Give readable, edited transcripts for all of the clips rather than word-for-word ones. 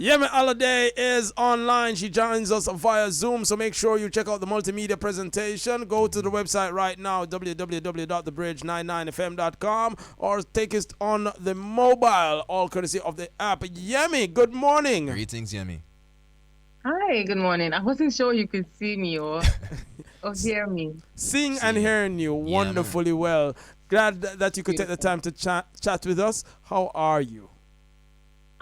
Yemi Alade is online. She joins us via Zoom, so make sure you check out the multimedia presentation. Go to the website right now, www.thebridge99fm.com, or take it on the mobile, all courtesy of the app. Yemi, good morning. Greetings, Yemi. Hi, good morning. I wasn't sure you could see me or hear me. Seeing and See. hearing you Yeah, wonderfully well. Glad that you could take the Beautiful. time to chat with us. How are you?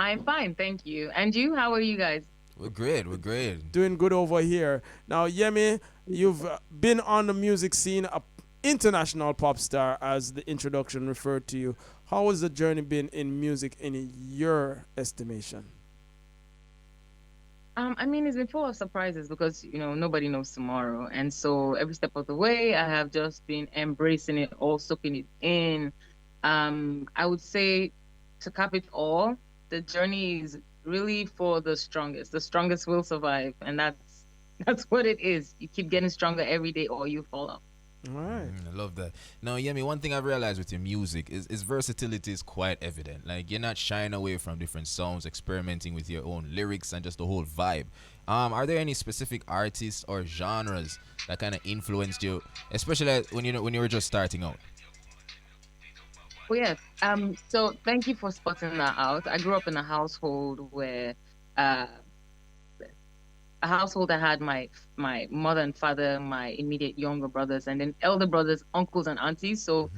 I'm fine, thank you. And you, how are you guys? We're great. We're great. Doing good over here. Now, Yemi, you've been on the music scene, a international pop star, as the introduction referred to you. How has the journey been in music in your estimation? I mean, it's been full of surprises because, nobody knows tomorrow. And so every step of the way, I have just been embracing it all, soaking it in. I would say to cap it all, the journey is really for the strongest. The strongest will survive. And that's what it is. You keep getting stronger every day or you fall off. All right. I love that. Now, Yemi, one thing I've realized with your music is versatility is quite evident. Like, you're not shying away from different sounds, experimenting with your own lyrics and just the whole vibe. Are there any specific artists or genres that kind of influenced you, especially when you were just starting out? Oh yes. So thank you for spotting that out. I grew up in a household where uh a household that had my mother and father, my immediate younger brothers, and then elder brothers, uncles and aunties. So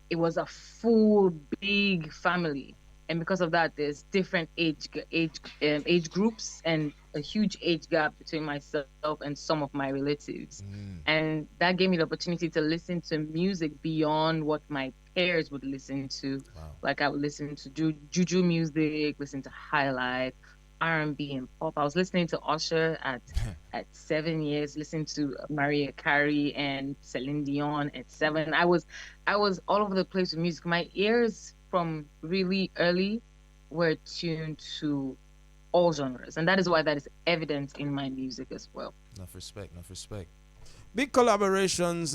it was a full big family. And because of that, there's different age groups and a huge age gap between myself and some of my relatives. And that gave me the opportunity to listen to music beyond what my peers would listen to. Wow. Like I would listen to juju music, listen to highlight, R&B and pop. I was listening to Usher at 7 years, listening to Mariah Carey and Celine Dion at 7. I was all over the place with music. My ears from really early were tuned to all genres, and that is why that is evident in my music as well. Enough respect. Enough respect. Big collaborations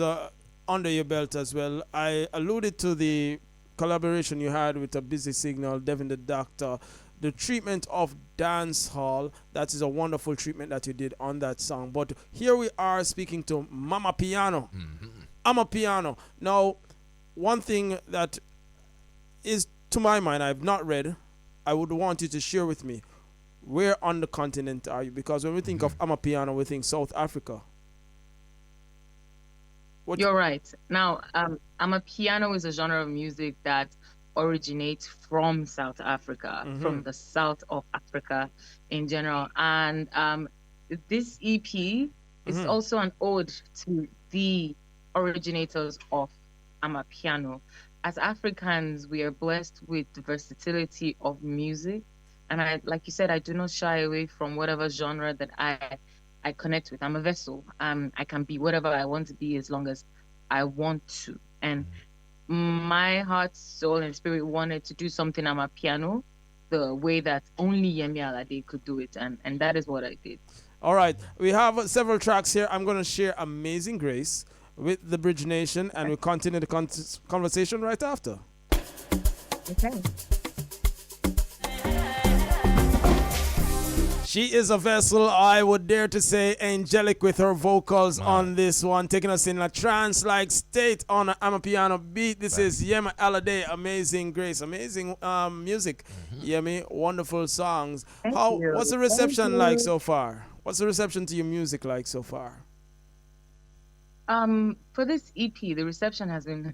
under your belt as well. I alluded to the collaboration you had with a Busy Signal, Devin the Doctor. The treatment of dance hall, that is a wonderful treatment that you did on that song. But here we are speaking to Mama Piano. Mama Piano. Now, one thing that is to my mind, I've not read, I would want you to share with me. Where on the continent are you? Because when we think of Amapiano, we think South Africa. What? You're right. Now, Amapiano is a genre of music that originates from South Africa, from the south of Africa in general. And this EP is also an ode to the originators of Amapiano. As Africans, we are blessed with the versatility of music. And like you said, I do not shy away from whatever genre that I connect with. I'm a vessel. I can be whatever I want to be as long as I want to. And my heart, soul, and spirit wanted to do something on my piano the way that only Yemi Alade could do it. And that is what I did. All right. We have several tracks here. I'm going to share Amazing Grace with the Bridge Nation, and we'll continue the conversation right after. Okay. She is a vessel, I would dare to say, angelic with her vocals on this one, taking us in a trance-like state on an Amapiano beat. This is Yemi Alade, Amazing Grace, amazing music. Yemi, wonderful songs. Thank you. What's the reception like so far? What's the reception to your music like so far? For this EP, the reception has been,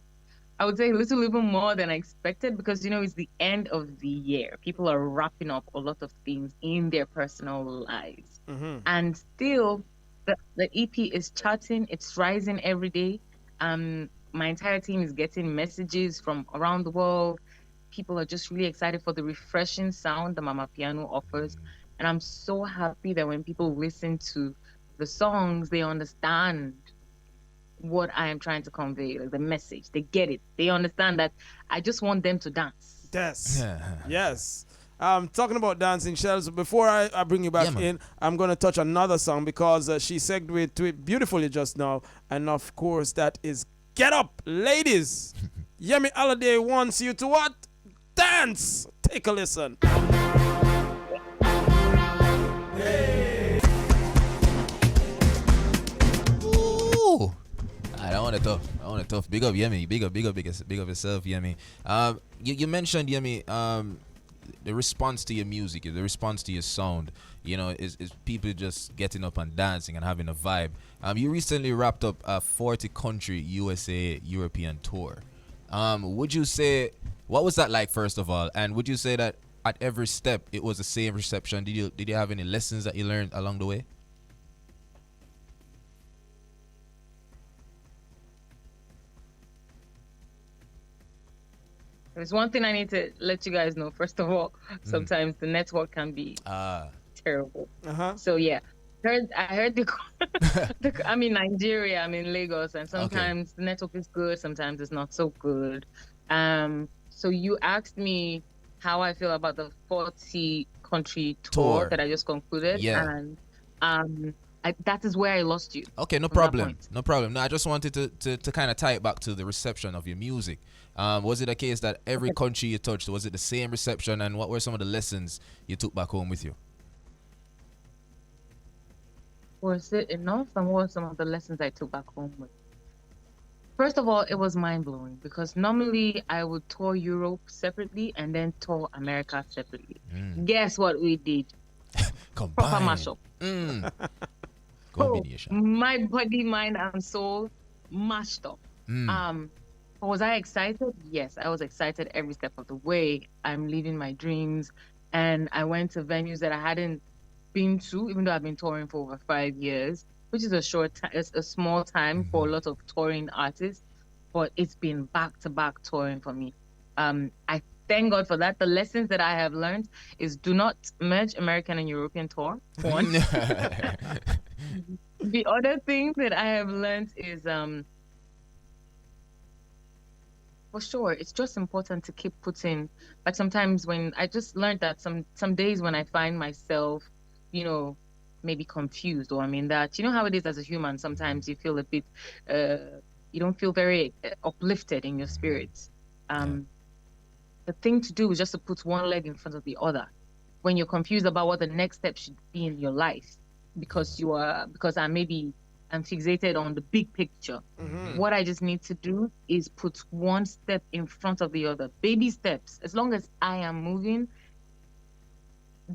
I would say, a little even more than I expected because, it's the end of the year. People are wrapping up a lot of things in their personal lives. And still, the EP is charting. It's rising every day. My entire team is getting messages from around the world. People are just really excited for the refreshing sound that Mama Piano offers. And I'm so happy that when people listen to the songs, they understand what I am trying to convey, like the message. They get it. They understand that I just want them to dance. Yes. Yes. Talking about dancing, Shells, before I bring you back in, I'm going to touch another song because she segued to it beautifully just now. And of course, that is Get Up, Ladies. Yemi Alade wants you to what? Dance. Take a listen. it tough. I want it tough. Big up Yemi. Big up yourself, Yemi. You mentioned Yemi. The response to your music, the response to your sound, is people just getting up and dancing and having a vibe. You recently wrapped up a 40 country USA European tour. Would you say, what was that like, first of all? And would you say that at every step it was the same reception? Did you have any lessons that you learned along the way? There's one thing I need to let you guys know. First of all, sometimes the network can be terrible. So yeah, I heard I'm in Nigeria. I'm in Lagos, and sometimes the network is good, sometimes it's not so good. So you asked me how I feel about the 40 country tour that I just concluded, and that is where I lost you. Okay, no problem. No problem. No, I just wanted to kind of tie it back to the reception of your music. Was it a case that every country you touched, was it the same reception, and what were some of the lessons you took back home with you? Was it enough, and what were some of the lessons I took back home with? First of all, it was mind-blowing because normally I would tour Europe separately and then tour America separately. Guess what we did? Combine. Proper mashup. Combination. My body, mind, and soul mashed up. Was I excited? Yes, I was excited every step of the way. I'm living my dreams, and I went to venues that I hadn't been to, even though I've been touring for over 5 years, which is a small time for a lot of touring artists, but it's been back-to-back touring for me. I thank God for that. The lessons that I have learned is do not merge American and European tour. One. The other thing that I have learned is, for sure, it's just important to keep putting. Like sometimes when I just learned that some days when I find myself, maybe confused, or that, how it is as a human, sometimes you feel a bit, you don't feel very uplifted in your spirits. The thing to do is just to put one leg in front of the other when you're confused about what the next step should be in your life, because I'm fixated on the big picture. What I just need to do is put one step in front of the other, baby steps. As long as I am moving,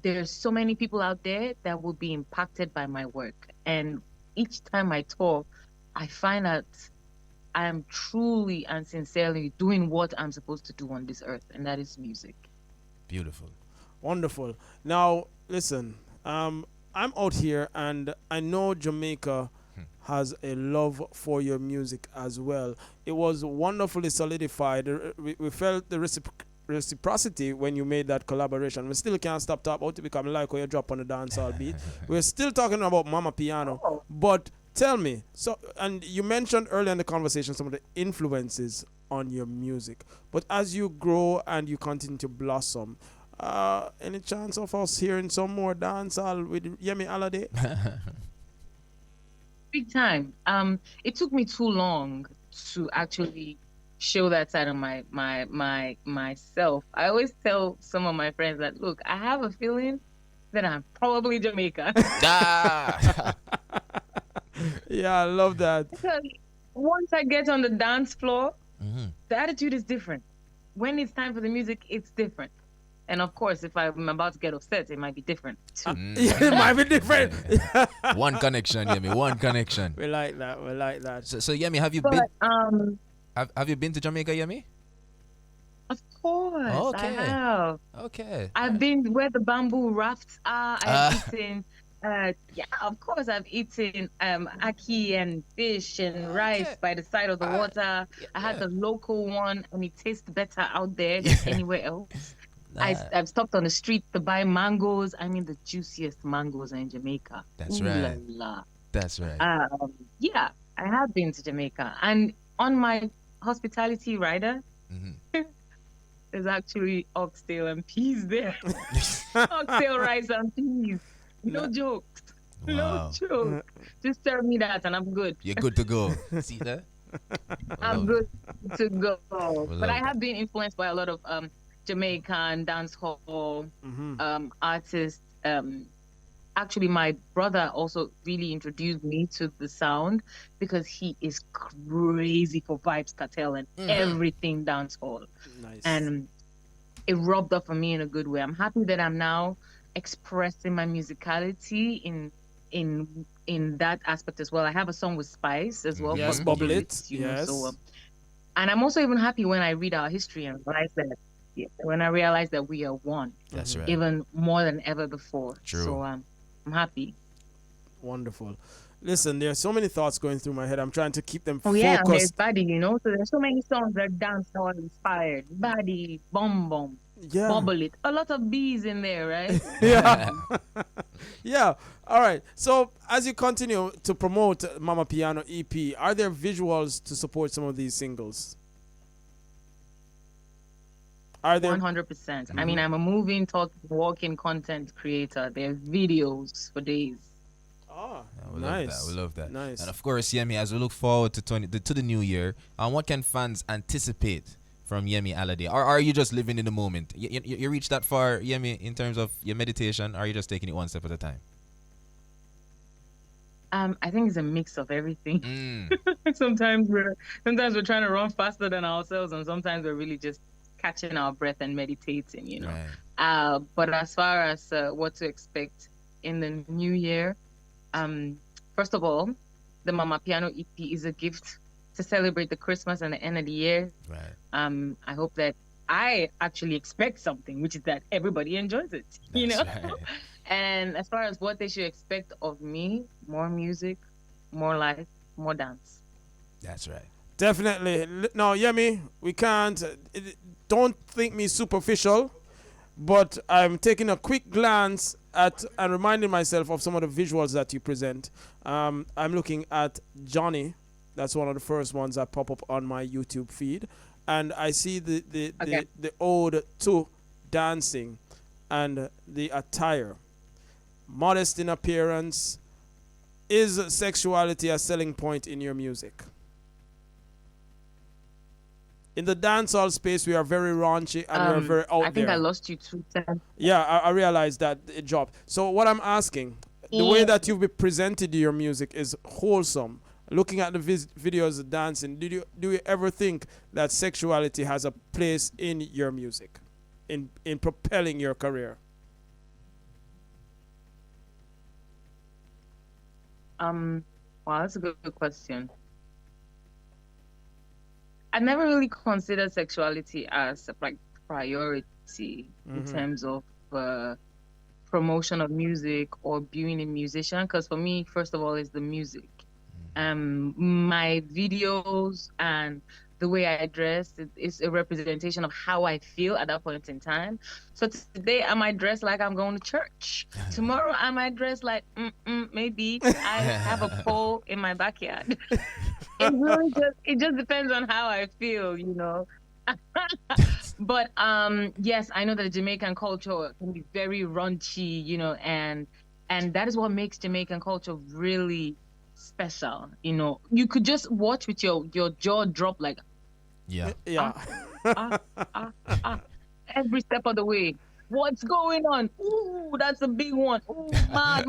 there's so many people out there that will be impacted by my work. And each time I tour, I find that I am truly and sincerely doing what I'm supposed to do on this earth, and that is music. Beautiful. Wonderful. Now, listen, I'm out here, and I know Jamaica has a love for your music as well. It was wonderfully solidified. We felt the reciprocity when you made that collaboration. We still can't stop talking about it because I like how you drop on the dancehall beat. We're still talking about Mama Piano, but tell me, and you mentioned earlier in the conversation some of the influences on your music, but as you grow and you continue to blossom, any chance of us hearing some more dancehall with Yemi Alade? Big time. It took me too long to actually show that side of myself. I always tell some of my friends that, look, I have a feeling that I'm probably Jamaican. Yeah, I love that. Because once I get on the dance floor, the attitude is different. When it's time for the music, it's different. And of course, if I'm about to get upset, it might be different too. Yeah, it might be different. One connection, Yemi. One connection. We like that. So Yemi, have you been? Have you been to Jamaica, Yemi? Of course, okay. I have. Okay. I've been where the bamboo rafts are. I've eaten. Of course, I've eaten ackee and fish and rice by the side of the water. I had the local one, and it tastes better out there than anywhere else. I've stopped on the street to buy mangoes. I mean, the juiciest mangoes are in Jamaica. That's Ooh right. La la. That's right. Yeah, I have been to Jamaica, and on my hospitality rider, there's actually oxtail and peas there. Oxtail, rice, and peas. No jokes. Wow. No joke. Just serve me that, and I'm good. You're good to go. See that? I'm good to go. But I that. have been influenced by a lot of Jamaican dancehall artists. actually my brother also really introduced me to the sound because he is crazy for Vibes Cartel and everything dancehall. Nice. And it rubbed off on me in a good way. I'm happy that I'm now expressing my musicality in that aspect as well. I have a song with Spice as well Yes, called bubble Do it. It, so Yes. and I'm also even happy when I read our history and realize that yeah, when I realize that we are one, That's right. even more than ever before. True. So I'm happy. Wonderful. Listen, there are so many thoughts going through my head. I'm trying to keep them Oh yeah, and there's focused. Body, So there's so many songs that are dancehall inspired. Body, Bum Bum, Yeah. Bubble It. A lot of bees in there, right? Yeah. Yeah. All right. So as you continue to promote Mama Piano EP, are there visuals to support some of these singles? Are there? 100%. I mean, I'm a moving, talking, walking content creator. There are videos for days. Ah, We nice. love that. We love that. Nice. And of course, Yemi, as we look forward to to the new year, what can fans anticipate from Yemi Alade? Or are you just living in the moment? You reach that far, Yemi, in terms of your meditation? Or are you just taking it one step at a time? I think it's a mix of everything. Mm. sometimes we're trying to run faster than ourselves, and sometimes we're really just catching our breath and meditating. Right. But as far as what to expect in the new year, first of all, the Mama Piano EP is a gift to celebrate the Christmas and the end of the year. Right. I hope that I actually expect something, which is that everybody enjoys it. That's right. And as far as what they should expect of me, more music, more life, more dance. That's right. Definitely. No, Yemi, we can't. Don't think me superficial, but I'm taking a quick glance at and reminding myself of some of the visuals that you present. I'm looking at Johnny. That's one of the first ones that pop up on my YouTube feed, and I see the ode to dancing and the attire. Modest in appearance. Is sexuality a selling point in your music? In the dancehall space, we are very raunchy and we are very out there. I think I lost you 2 times. Yeah, I realized that it dropped. So what I'm asking, the way that you've presented your music is wholesome. Looking at the videos of dancing, do you ever think that sexuality has a place in your music, in propelling your career? Wow, that's a good question. I never really considered sexuality as like priority in terms of promotion of music or being a musician. Because for me, first of all, it's the music. My videos and the way I dress is a representation of how I feel at that point in time. So today I might dress like I'm going to church. Tomorrow I might dress like maybe I have a pole in my backyard. It just depends on how I feel. But yes, I know that Jamaican culture can be very raunchy, and that is what makes Jamaican culture really special. You could just watch with your jaw drop like Yeah. Yeah. every step of the way. What's going on? Ooh, that's a big one. Ooh, mad.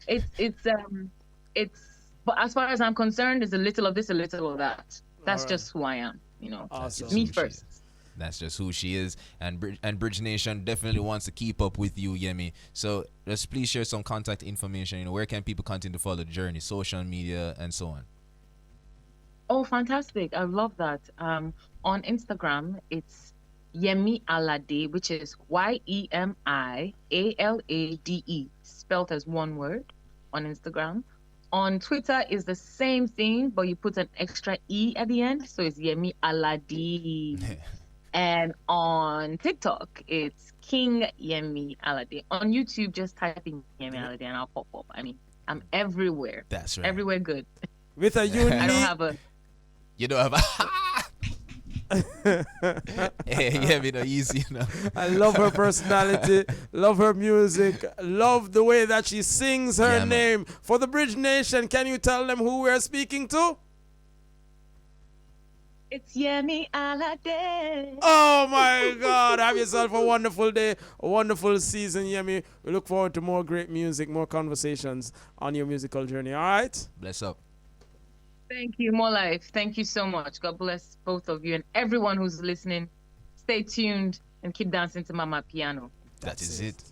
It's but as far as I'm concerned, it's a little of this, a little of that. That's just who I am. Awesome. Me first. That's just who she is, and Bridge Nation definitely wants to keep up with you, Yemi. So just please share some contact information. Where can people continue to follow the journey, social media, and so on? Oh, fantastic! I love that. On Instagram, it's Yemi Alade, which is YEMIALADE, spelled as one word on Instagram. On Twitter is the same thing, but you put an extra E at the end, so it's Yemi Alade. And on TikTok, it's King Yemi Alade. On YouTube, just type in Yemi Alade and I'll pop up. I mean, I'm everywhere. That's right. Everywhere good. With a unique. I don't have a. You don't have a. Hey, Yemi, no easy, I love her personality, love her music, love the way that she sings her name. For the Bridge Nation, can you tell them who we're speaking to? It's Yemi Alade. Oh my God! Have yourself a wonderful day, a wonderful season, Yemi. We look forward to more great music, more conversations on your musical journey. All right? Bless up. Thank you, more life. Thank you so much. God bless both of you and everyone who's listening. Stay tuned and keep dancing to Mama Piano. That is it.